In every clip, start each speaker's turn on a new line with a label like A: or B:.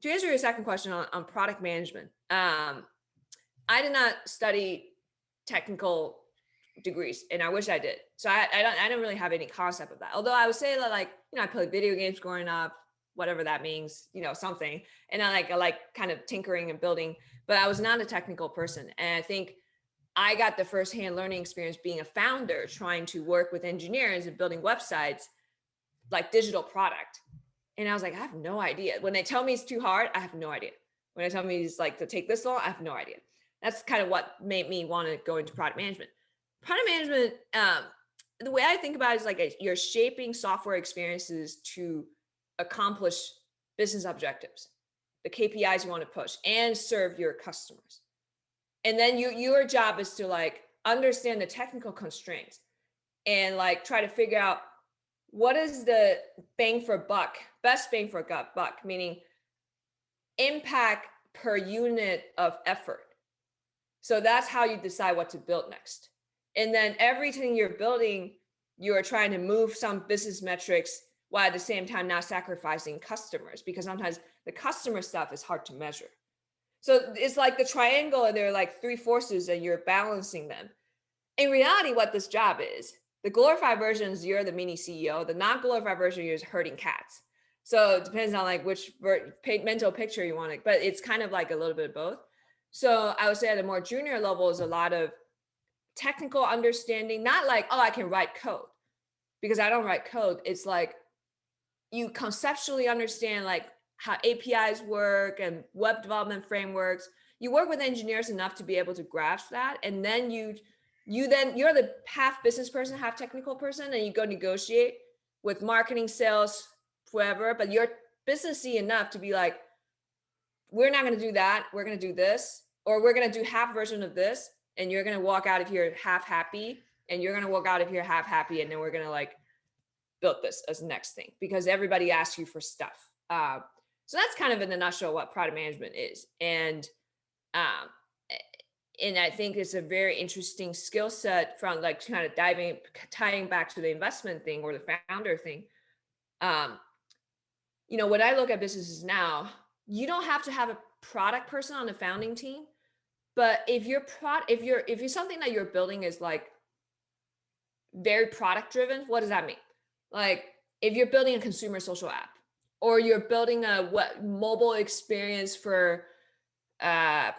A: to answer your second question on product management, I did not study technical degrees, and I wish I did. So I don't really have any concept of that. Although I would say that, like, I played video games growing up, whatever that means, something. And I like kind of tinkering and building, but I was not a technical person. And I think I got the firsthand learning experience being a founder, trying to work with engineers and building websites, like digital product. And I was like, I have no idea. When they tell me it's too hard, I have no idea. When they tell me it's like to take this long, I have no idea. That's kind of what made me want to go into product management. Product management, the way I think about it is like you're shaping software experiences to accomplish business objectives, the KPIs you want to push, and serve your customers. And then your job is to like understand the technical constraints and like try to figure out what is the bang for buck, best bang for buck, meaning impact per unit of effort. So that's how you decide what to build next. And then everything you're building, you are trying to move some business metrics while at the same time not sacrificing customers, because sometimes the customer stuff is hard to measure. So it's like the triangle, and there are like three forces and you're balancing them. In reality, what this job is, the glorified version is you're the mini CEO. The not glorified version is herding cats. So it depends on like which mental picture you want to, but it's kind of like a little bit of both. So I would say at a more junior level is a lot of technical understanding, not like, oh, I can write code, because I don't write code. It's like you conceptually understand like how APIs work and web development frameworks. You work with engineers enough to be able to grasp that. And then you're the half business person, half technical person, and you go negotiate with marketing, sales, whoever, but you're businessy enough to be like, we're not going to do that. We're going to do this, or we're going to do half version of this. And you're going to walk out of here half happy, and you're going to walk out of here half happy. And then we're going to like build this as the next thing, because everybody asks you for stuff. So that's kind of in a nutshell what product management is. And I think it's a very interesting skill set from like kind of tying back to the investment thing or the founder thing. When I look at businesses now, you don't have to have a product person on the founding team. But if you're something that you're building is like very product driven, what does that mean? Like if you're building a consumer social app, or you're building a mobile experience for, I'm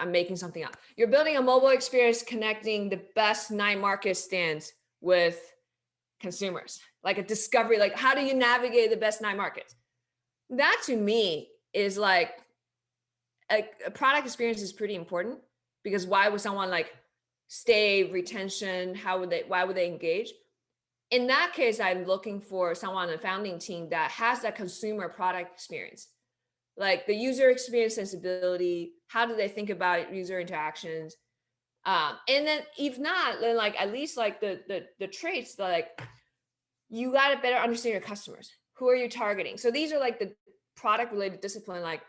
A: making something up. You're building a mobile experience connecting the best night market stands with consumers, like a discovery, like how do you navigate the best night markets? That to me is like, a product experience is pretty important, because why would someone like stay, retention, why would they engage? In that case, I'm looking for someone on the founding team that has that consumer product experience, like the user experience sensibility. How do they think about user interactions? And then if not, then like at least like the traits that like you got to better understand your customers. Who are you targeting? So these are like the product related discipline, like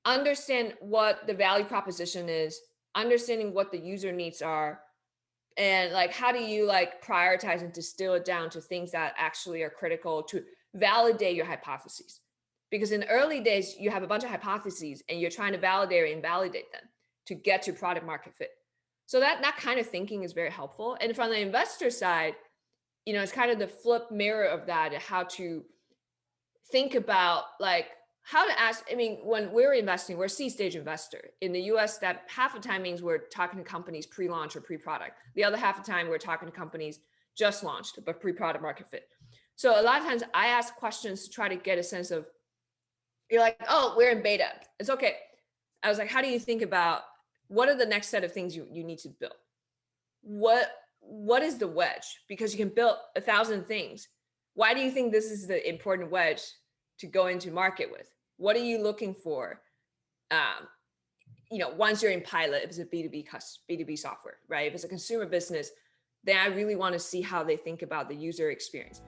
A: understand what the value proposition is, understanding what the user needs are, and like how do you like prioritize and distill it down to things that actually are critical to validate your hypotheses. Because in the early days, you have a bunch of hypotheses and you're trying to validate or invalidate them to get to product market fit. So that kind of thinking is very helpful. And from the investor side, it's kind of the flip mirror of that, how to think about like how to ask. I mean, when we're investing, we're a C-stage investor. In the US, that half the time means we're talking to companies pre-launch or pre-product. The other half of the time, we're talking to companies just launched, but pre-product market fit. So a lot of times I ask questions to try to get a sense of, you're like, oh, we're in beta. It's okay. I was like, how do you think about what are the next set of things you need to build? What is the wedge? Because you can build 1,000 things. Why do you think this is the important wedge to go into market with? What are you looking for? Once you're in pilot, if it's a B2B software, right? If it's a consumer business, then I really want to see how they think about the user experience.